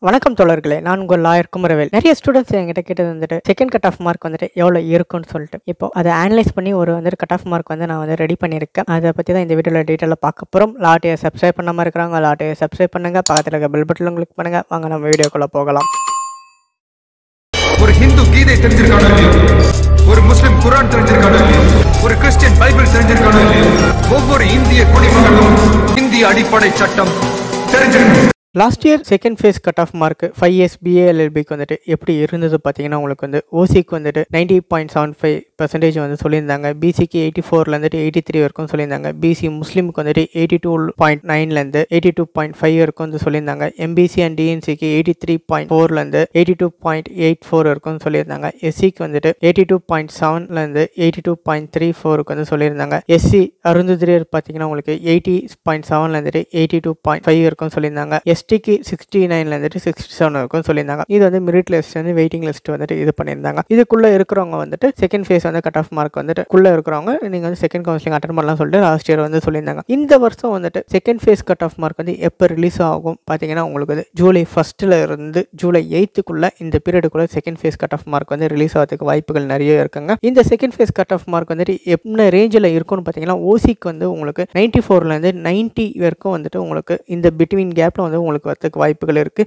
வணக்கம் தோழர்களே, நான் உங்கள் லாயர் குமரவேல். நிறைய ஸ்டூடெண்ட்ஸ் என்கிட்ட கேட்டது வந்துட்டு செகண்ட் கட் ஆஃப் மார்க் வந்துட்டு எவ்வளோ இருக்குன்னு சொல்லிட்டு. இப்போ அதை அனலைஸ் பண்ணி ஒரு வந்துட்டு கட் ஆஃப் மார்க் வந்து நான் வந்து ரெடி பண்ணியிருக்கேன். அதை பற்றி தான் இந்த வீடியோவில் டீட்டெயிலாக பார்க்க போகிறோம். லாட்டையை சப்ஸ்கிரைப் பண்ணாமல் இருக்கிறாங்க, லாட்டையை சப்ஸ்கிரைப் பண்ணுங்கள். பக்கத்தில் இருக்க பெல் பட்டனும் கிளிக் பண்ணுங்கள். வாங்க நம்ம வீடியோக்குள்ளே போகலாம். ஒரு ஹிந்து கீதை தெரிஞ்சிருக்கானோ இல்லையோ, ஒரு முஸ்லிம் குரான் தெரிஞ்சிருக்கானோ இல்லையோ, ஒரு கிறிஸ்டியன் பைபிள் தெரிஞ்சிருக்கானோ இல்லையோ, ஒவ்வொரு இந்திய குடிமகனும் இந்திய அடிப்படை சட்டம் தெரிஞ்சிருக்கணும். Last year second phase cut off mark 5 years BA/LLBக்கு வந்துட்டு எப்படி இருந்தது பார்த்தீங்கன்னா, உங்களுக்கு வந்து ஓசிக்கு வந்துட்டு 90.75% வந்து சொல்லியிருந்தாங்க. பிசிக்கு 84லேருந்து 83 வரைக்கும் சொல்லியிருந்தாங்க. பிசி முஸ்லீமுக்கு வந்துட்டு 82.9லேருந்து 82.5 வரைக்கும் வந்து சொல்லியிருந்தாங்க. எம்பிசி அண்ட் டிஎன்சிக்கு 83.4லேருந்து 82.84 வரைக்கும் சொல்லியிருந்தாங்க. எஸ்சிக்கு வந்துட்டு 82.7லேருந்து 82.34 வந்து சொல்லியிருந்தாங்க. எஸ்சி அருந்ததிரியர் பார்த்தீங்கன்னா உங்களுக்கு 80.7லேருந்து 82.5 வரைக்கும் சொல்லியிருந்தாங்க. எஸ்டிக்கு 69லேருந்து 67 வரைக்கும் சொல்லியிருந்தாங்க. இது வந்து மெரிட் லிஸ்ட் வந்து வெயிட்டிங் லிஸ்ட் வந்துட்டு இது பண்ணியிருந்தாங்க. இதுக்குள்ள இருக்கிறவங்க வந்துட்டு செகண்ட் ஃபேஸ் வந்து கட் ஆஃப் மார்க் வந்துட்டு குள்ள இருக்கிறவங்க நீங்க வந்து செகண்ட் கவுன்சிலிங் அட்டன் பண்ணலாம் சொல்லிட்டு லாஸ்ட் இயர் வந்து சொல்லியிருந்தாங்க. இந்த வருஷம் வந்துட்டு second phase cut off mark வந்து எப்போ ரிலீஸ் ஆகும் பார்த்தீங்கன்னா, உங்களுக்கு வந்து ஜூலை 1 இருந்து ஜூலை 8 இந்த பீரியடுக்குள்ள second phase cut off mark வந்து ரிலீஸ் ஆகிறதுக்கு வாய்ப்புகள் நிறைய இருக்குங்க. இந்த second phase cut off mark வந்துட்டு என்ன ரேஞ்சில் இருக்கும்னு பார்த்தீங்கன்னா, ஓசிக்கு வந்து உங்களுக்கு 94லேருந்து 90 வரைக்கும் வந்துட்டு உங்களுக்கு இந்த பிட்வீன் கேப்ல வந்து உங்களுக்கு வரதுக்கு வாய்ப்புகள் இருக்கு.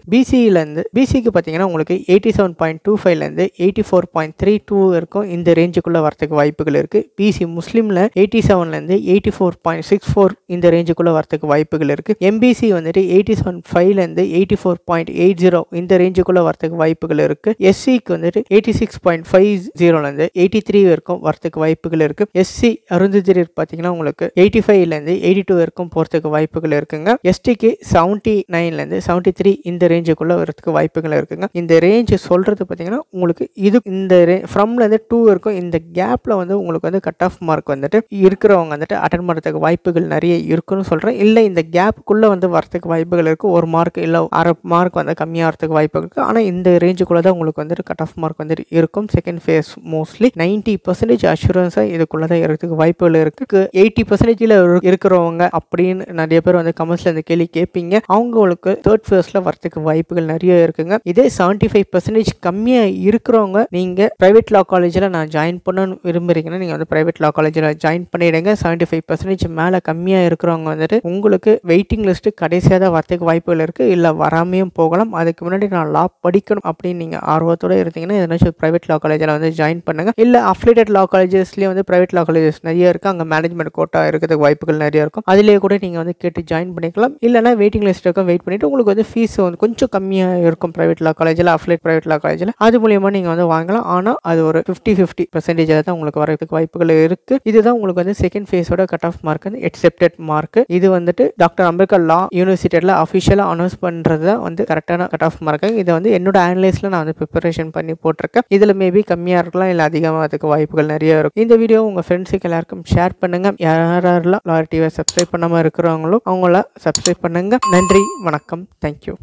பிசிக்கு பார்த்தீங்கன்னா உங்களுக்கு 87.25லேருந்து 84.32 வரைக்கும் இந்த ரேஞ்சுக்குள்ள வரதுக்கு வாய்ப்புகள் இருக்கு. பிசி முஸ்லீம்ல 87லேருந்து 84.64 இந்த ரேஞ்சுக்குள்ள வரதுக்கு வாய்ப்புகள் இருக்கு. எம்பிசி வந்துட்டு 87.5லேருந்து 84.80 இந்த ரேஞ்சுக்குள்ள வரதுக்கு வாய்ப்புகள் இருக்கு. எஸ்சிக்கு வந்துட்டு 86.50லேருந்து 83 வரைக்கும் வரதுக்கு வாய்ப்புகள் இருக்கு. எஸ்சி அருந்ததிரியர் பார்த்தீங்கன்னா உங்களுக்கு 85லேருந்து 82 வரைக்கும் போறதுக்கு வாய்ப்புகள் இருக்குங்க. எஸ்டிக்கு 79லேருந்து 73 இந்த ரேஞ்சுக்குள்ள வரதுக்கு வாய்ப்புகள் இருக்குங்க. இந்த ரேஞ்ச் சொல்றது பார்த்தீங்கன்னா உங்களுக்கு இது இந்த ஃப்ரம்லேருந்து 2 வரைக்கும் இந்த கேப்ல வந்து உங்களுக்கு வந்து கட் ஆஃப் மார்க் வந்துட்டு இருக்கிறவங்க வந்துட்டு அட்டன் பண்ணுறதுக்கு வாய்ப்புகள் நிறைய இருக்குன்னு சொல்றேன். இல்லை இந்த கேப்புக்குள்ள வந்து வரதுக்கு வாய்ப்புகள் இருக்கு. 1 மார்க் இல்லை 1/2 மார்க் வந்து கம்மியாகிறதுக்கு வாய்ப்புகள் இருக்கு. ஆனால் இந்த ரேஞ்சுக்குள்ள தான் உங்களுக்கு வந்துட்டு கட் ஆஃப் மார்க் வந்துட்டு இருக்கும். செகண்ட் ஃபேஸ் மோஸ்ட்லி 90% அஷூரன்ஸா இதுக்குள்ள தான் இருக்கிறதுக்கு வாய்ப்புகள் இருக்கு. 80% இருக்கிறவங்க அப்படின்னு நிறைய பேர் வந்து கமெண்ட்ஸ்ல இந்த கேள்வி கேட்பீங்க. அவங்களுக்கு தேர்ட் ஃபேஸ்ல வரதுக்கு வாய்ப்புகள் நிறைய இருக்குங்க. இதே 75% கம்மியா இருக்கிறவங்க நீங்க பிரைவேட் லா காலேஜ்ல நான் ஜாயின் பண்ணணும்னு விரும்புறீங்கன்னா நீங்க வந்து பிரைவேட் லா காலேஜ்ல ஜாயின் பண்ணிடுங்க. 75% மேல கம்மியா இருக்கிறவங்க வந்துட்டு உங்களுக்கு வெயிட்டிங் லிஸ்ட் கடைசியா தான் வரதுக்கு வாய்ப்புகள் இருக்கு. இல்ல வராமையும் போகலாம். அதுக்கு முன்னாடி நான் லா படிக்கணும் அப்படின்னு நீங்க ஆர்வத்தோட இருந்தீங்கன்னா எதனாச்சும் பிரைவேட் லா காலேஜ்ல வந்து ஜாயின் பண்ணுங்க. இல்ல அஃபிலியேட்டட் லா காலேஜஸ்லயே வந்து பிரைவேட் லா காலேஜஸ் நிறைய இருக்கு. அங்க மேனேஜ்மெண்ட் கோட்டா இருக்கிறதுக்கு வாய்ப்புகள் நிறைய இருக்கும். அதுலயே கூட நீங்க வந்து கேட்டு ஜாயின் பண்ணிக்கலாம். இல்லைன்னா வெயிட்டிங் லிஸ்ட்டுக்கும் வெயிட் பண்ணிட்டு உங்களுக்கு வந்து ஃபீஸ் வந்து கொஞ்சம் கம்மியாக இருக்கும் பிரைவேட் லா காலேஜில், அஃபிலியேட் பிரைவேட் லா காலேஜில். அது மூலியமாக நீங்கள் வந்து வாங்கலாம். ஆனால் அது ஒரு 50-50% தான் உங்களுக்கு வரதுக்கு வாய்ப்புகள் இருக்கு. இதுதான் உங்களுக்கு வந்து செகண்ட் ஃபேஸோட கட் ஆஃப் மார்க் வந்து அக்செப்டட் மார்க். இது வந்துட்டு டாக்டர் அம்பேத்கர் லா யூனிவர்சிட்டியில் அஃபிஷியலாக அனௌன்ஸ் பண்ணுறது தான் வந்து கரெக்டான கட் ஆஃப் மார்க். இதை வந்து என்னோட அனலைஸில் நான் வந்து ப்ரிப்பரேஷன் பண்ணி போட்டிருக்கேன். இதில் மேபி கம்மியாக இருக்கலாம், இல்லை அதிகமாக அதுக்கு வாய்ப்புகள் நிறைய இருக்கும். இந்த வீடியோ உங்கள் ஃப்ரெண்ட்ஸுக்கு எல்லாருக்கும் ஷேர் பண்ணுங்க. யாரெல்லாம் லாயர் டிவியை சப்ஸ்கிரைப் பண்ணாமல் இருக்கிறவங்களும் அவங்கள சப்ஸ்கிரைப் பண்ணுங்க. நன்றி, வணக்கம், தேங்க்யூ.